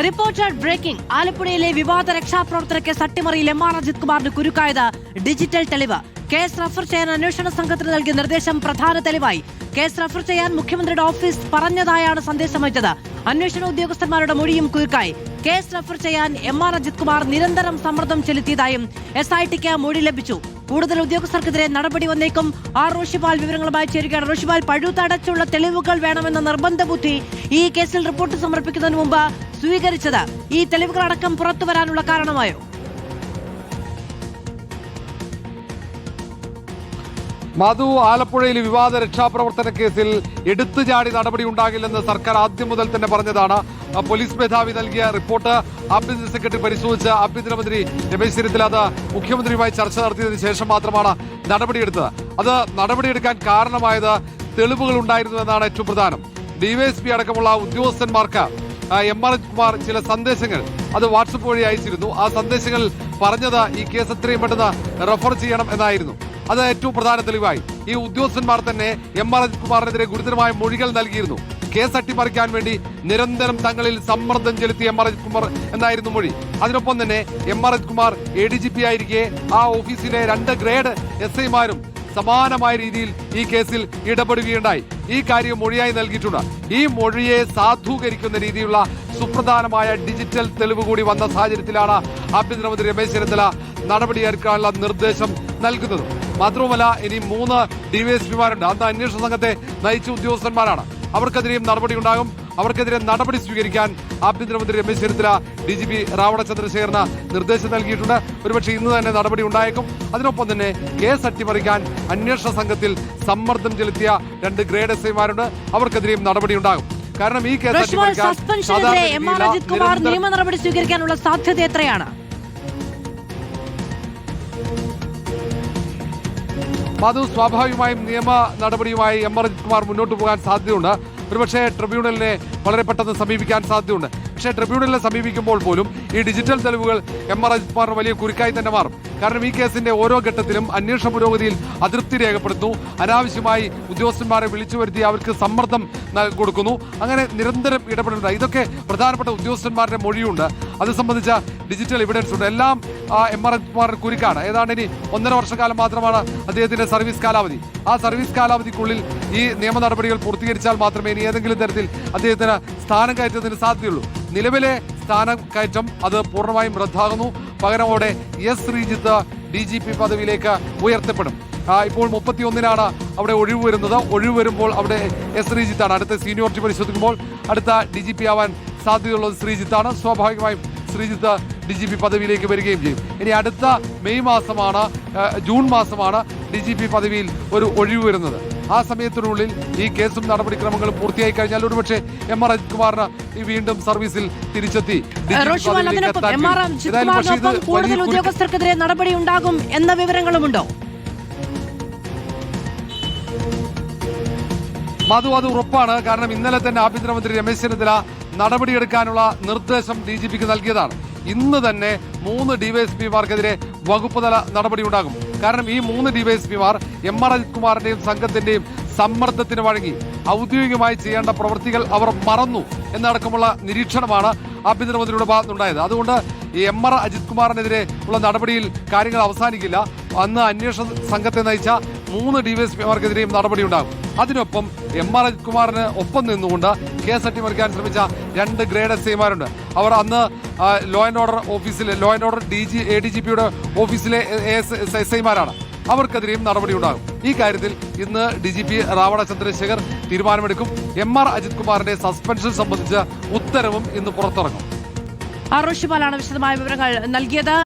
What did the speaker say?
Reported breaking. ആലപ്പുഴയിലെ വിവാദ രക്ഷാപ്രവർത്തന കേസ് അട്ടിമറിയിൽ എം ആർ അജിത് കുമാറിന് കുരുക്കായത് ഡിജിറ്റൽ തെളിവ്. കേസ് റഫർ ചെയ്യാൻ അന്വേഷണ സംഘത്തിന് നൽകിയ നിർദ്ദേശം പ്രധാന തെളിവായി. കേസ് റഫർ ചെയ്യാൻ മുഖ്യമന്ത്രിയുടെ ഓഫീസ് പറഞ്ഞതായാണ് സന്ദേശം അയച്ചത്. അന്വേഷണ ഉദ്യോഗസ്ഥന്മാരുടെ മൊഴിയും കുരുക്കായി. കേസ് റഫർ ചെയ്യാൻ എം ആർ അജിത് കുമാർ നിരന്തരം സമ്മർദ്ദം ചെലുത്തിയതായും SITക്ക് മൊഴി ലഭിച്ചു. കൂടുതൽ ഉദ്യോഗസ്ഥർക്കെതിരെ നടപടി വന്നേക്കും. ആർ റോഷിപാൽ വിവരങ്ങളുമായി ചേരുകയാണ്. റോഷിപാൽ, പഴുതടച്ചുള്ള തെളിവുകൾ വേണമെന്ന നിർബന്ധ ബുദ്ധി ഈ കേസിൽ റിപ്പോർട്ട് സമർപ്പിക്കുന്നതിന് മുമ്പ് സ്വീകരിച്ചത് ഈ തെളിവുകളടക്കം പുറത്തുവരാനുള്ള കാരണമായോ? മധു, ആലപ്പുഴയിൽ വിവാദ രക്ഷാപ്രവർത്തന കേസിൽ എടുത്തുചാടി നടപടി ഉണ്ടാകില്ലെന്ന് സർക്കാർ ആദ്യം മുതൽ തന്നെ പറഞ്ഞതാണ്. പോലീസ് മേധാവി നൽകിയ റിപ്പോർട്ട് ആഭ്യന്തര സെക്രട്ടറി പരിശോധിച്ച് ആഭ്യന്തരമന്ത്രി രമേശ് ചെന്നിത്തല അത് മുഖ്യമന്ത്രിയുമായി ചർച്ച നടത്തിയതിനു ശേഷം മാത്രമാണ് നടപടിയെടുത്തത്. അത് നടപടിയെടുക്കാൻ കാരണമായത് തെളിവുകൾ ഉണ്ടായിരുന്നു എന്നാണ് ഏറ്റവും പ്രധാനം. DYSP അടക്കമുള്ള ഉദ്യോഗസ്ഥന്മാർക്ക് എം ആർ കുമാർ ചില സന്ദേശങ്ങൾ അത് വാട്സപ്പ് വഴി അയച്ചിരുന്നു. ആ സന്ദേശങ്ങൾ പറഞ്ഞത് ഈ കേസ് എത്രയും പെട്ടെന്ന് റെഫർ ചെയ്യണം എന്നായിരുന്നു. അത് ഏറ്റവും പ്രധാന തെളിവായി. ഈ ഉദ്യോഗസ്ഥന്മാർ തന്നെ എം ആർ കുമാറിനെതിരെ ഗുരുതരമായ മൊഴികൾ നൽകിയിരുന്നു. കേസ് അട്ടിമറിക്കാൻ വേണ്ടി നിരന്തരം തങ്ങളിൽ സമ്മർദ്ദം ചെലുത്തിയ എം ആർ കുമാർ എന്നായിരുന്നു മൊഴി. അതിനൊപ്പം തന്നെ എം ആർ കുമാർ ADGP ആയിരിക്കെ ആ ഓഫീസിലെ 2 ഗ്രേഡ് SIമാരും സമാനമായ രീതിയിൽ ഈ കേസിൽ ഇടപെടുകയുണ്ടായി. ഈ കാര്യം മൊഴിയായി നൽകിയിട്ടുണ്ട്. ഈ മൊഴിയെ സാധൂകരിക്കുന്ന രീതിയിലുള്ള സുപ്രധാനമായ ഡിജിറ്റൽ തെളിവ് കൂടി വന്ന സാഹചര്യത്തിലാണ് ആഭ്യന്തരമന്ത്രി രമേശ് ചെന്നിത്തല നടപടിയെടുക്കാനുള്ള നിർദ്ദേശം നൽകുന്നത്. മാത്രവുമല്ല, ഇനി 3 DYSPമാരുണ്ട്. അന്ന് അന്വേഷണ സംഘത്തെ നയിച്ച ഉദ്യോഗസ്ഥന്മാരാണ്. അവർക്കെതിരെയും നടപടി ഉണ്ടാകും. അവർക്കെതിരെ നടപടി സ്വീകരിക്കാൻ ആഭ്യന്തരമന്ത്രി രമേശ് ചെന്നിത്തല DGP രാവണ ചന്ദ്രശേഖരന് നിർദ്ദേശം നൽകിയിട്ടുണ്ട്. ഒരുപക്ഷെ ഇന്ന് തന്നെ നടപടി ഉണ്ടായേക്കും. അതിനൊപ്പം തന്നെ കേസ് അട്ടിമറിക്കാൻ അന്വേഷണ സംഘത്തിൽ സമ്മർദ്ദം ചെലുത്തിയ 2 ഗ്രേഡ് SIമാരുണ്ട്. അവർക്കെതിരെയും നടപടി ഉണ്ടാകും. കാരണം ഈ കേസ് നിയമ നടപടി സ്വീകരിക്കാനുള്ള സാധ്യത എത്രയാണ്? മധു, സ്വാഭാവികമായും നിയമ നടപടിയുമായി എം ആർ അജിത് കുമാർ മുന്നോട്ട് പോകാൻ സാധ്യതയുണ്ട്. ഒരുപക്ഷെ ട്രിബ്യൂണലിനെ വളരെ പെട്ടെന്ന് സമീപിക്കാൻ സാധ്യതയുണ്ട്. പക്ഷേ ട്രിബ്യൂണലിനെ സമീപിക്കുമ്പോൾ പോലും ഈ ഡിജിറ്റൽ തെളിവുകൾ എം ആർ അജിത് കുമാറിന് വലിയ കുരുക്കായി തന്നെ മാറും. കാരണം ഈ കേസിന്റെ ഓരോ ഘട്ടത്തിലും അന്വേഷണ പുരോഗതിയിൽ അതൃപ്തി രേഖപ്പെടുത്തുന്നു. അനാവശ്യമായി ഉദ്യോഗസ്ഥന്മാരെ വിളിച്ചു വരുത്തി അവർക്ക് സമ്മർദ്ദം കൊടുക്കുന്നു. അങ്ങനെ നിരന്തരം ഇടപെടുന്നുണ്ട്. ഇതൊക്കെ പ്രധാനപ്പെട്ട ഉദ്യോഗസ്ഥന്മാരുടെ മൊഴിയുണ്ട്. അത് സംബന്ധിച്ച ഡിജിറ്റൽ എവിഡൻസ് ഉണ്ട്. എല്ലാം എം ആർ അജിത് കുമാറിന് കുരുക്കാണ്. ഏതാണ്ട് ഇനി 1.5 വർഷക്കാലം മാത്രമാണ് അദ്ദേഹത്തിന്റെ സർവീസ് കാലാവധി. ആ സർവീസ് കാലാവധിക്കുള്ളിൽ ഈ നിയമ നടപടികൾ പൂർത്തീകരിച്ചാൽ മാത്രമേ ഇനി ഏതെങ്കിലും തരത്തിൽ അദ്ദേഹത്തിന് സ്ഥാനം കയറ്റുന്നതിന് സാധ്യതയുള്ളൂ. നിലവിലെ സ്ഥാനം കയറ്റം അത് പൂർണ്ണമായും റദ്ദാകുന്നു. പകരമോടെ S ശ്രീജിത്ത് DGP പദവിയിലേക്ക് ഉയർത്തപ്പെടും. ഇപ്പോൾ 31-നാണ് അവിടെ ഒഴിവ് വരുന്നത്. ഒഴിവ് വരുമ്പോൾ അവിടെ S ശ്രീജിത്താണ്. അടുത്ത സീനിയോറിറ്റി പരിശോധിക്കുമ്പോൾ അടുത്ത DGP ആവാൻ സാധ്യതയുള്ളത് ശ്രീജിത്താണ്. സ്വാഭാവികമായും ശ്രീജിത്ത് DGP പദവിയിലേക്ക് വരികയും ചെയ്യും. ഇനി അടുത്ത ജൂൺ മാസമാണ് DGP പദവിയിൽ ഒരു ഒഴിവ് വരുന്നത്. ആ സമയത്തിനുള്ളിൽ ഈ കേസും നടപടിക്രമങ്ങളും പൂർത്തിയായി കഴിഞ്ഞാൽ ഒരുപക്ഷെ എം ആർ അജിത് കുമാറിന് വീണ്ടും സർവീസിൽ തിരിച്ചെത്തി കൂടുതൽ ഉദ്യോഗസ്ഥർക്കെതിരെ നടപടി ഉണ്ടാകും എന്ന വിവരങ്ങളുമുണ്ടോ? മധു, അത് ഉറപ്പാണ്. കാരണം ഇന്നലെ തന്നെ ആഭ്യന്തരമന്ത്രി രമേശ് ചെന്നിത്തല നടപടിയെടുക്കാനുള്ള നിർദ്ദേശം DGPക്ക് നൽകിയതാണ്. ഇന്ന് തന്നെ 3 DYSPമാർക്കെതിരെ വകുപ്പ് തല നടപടി ഉണ്ടാകും. കാരണം ഈ 3 DYSPമാർ എം ആർ അജിത് കുമാറിന്റെയും സംഘത്തിന്റെയും സമ്മർദ്ദത്തിന് വഴങ്ങി ഔദ്യോഗികമായി ചെയ്യേണ്ട പ്രവൃത്തികൾ അവർ മറന്നു എന്നടക്കമുള്ള നിരീക്ഷണമാണ് ആഭ്യന്തരമന്ത്രിയുടെ ഭാഗത്തുനിന്നുണ്ടായത്. അതുകൊണ്ട് ഈ എം ആർ അജിത് കുമാറിനെതിരെ ഉള്ള നടപടിയിൽ കാര്യങ്ങൾ അവസാനിക്കില്ല. അന്ന് അന്വേഷണ സംഘത്തെ നയിച്ച 3 DYSPമാർക്കെതിരെയും നടപടി ഉണ്ടാകും. അതിനൊപ്പം എം ആർ അജിത് കുമാറിന് ഒപ്പം നിന്നുകൊണ്ട് കേസ് അട്ടിമറിക്കാൻ ശ്രമിച്ച 2 ഗ്രേഡ് SIമാരുണ്ട്. അവർ അന്ന് ലോ ആൻഡ് ഓർഡർ ADGPയുടെ ഓഫീസിലെ SIമാരാണ്. അവർക്കെതിരെയും നടപടി ഉണ്ടാകും. ഈ കാര്യത്തിൽ ഇന്ന് DGP രാവണ ചന്ദ്രശേഖർ തീരുമാനമെടുക്കും. എം ആർ അജിത് കുമാറിന്റെ സസ്പെൻഷൻ സംബന്ധിച്ച ഉത്തരവും ഇന്ന് പുറത്തിറങ്ങും. ആർ റോഷിപാലാണ് വിശദമായ വിവരങ്ങൾ നൽകിയത്.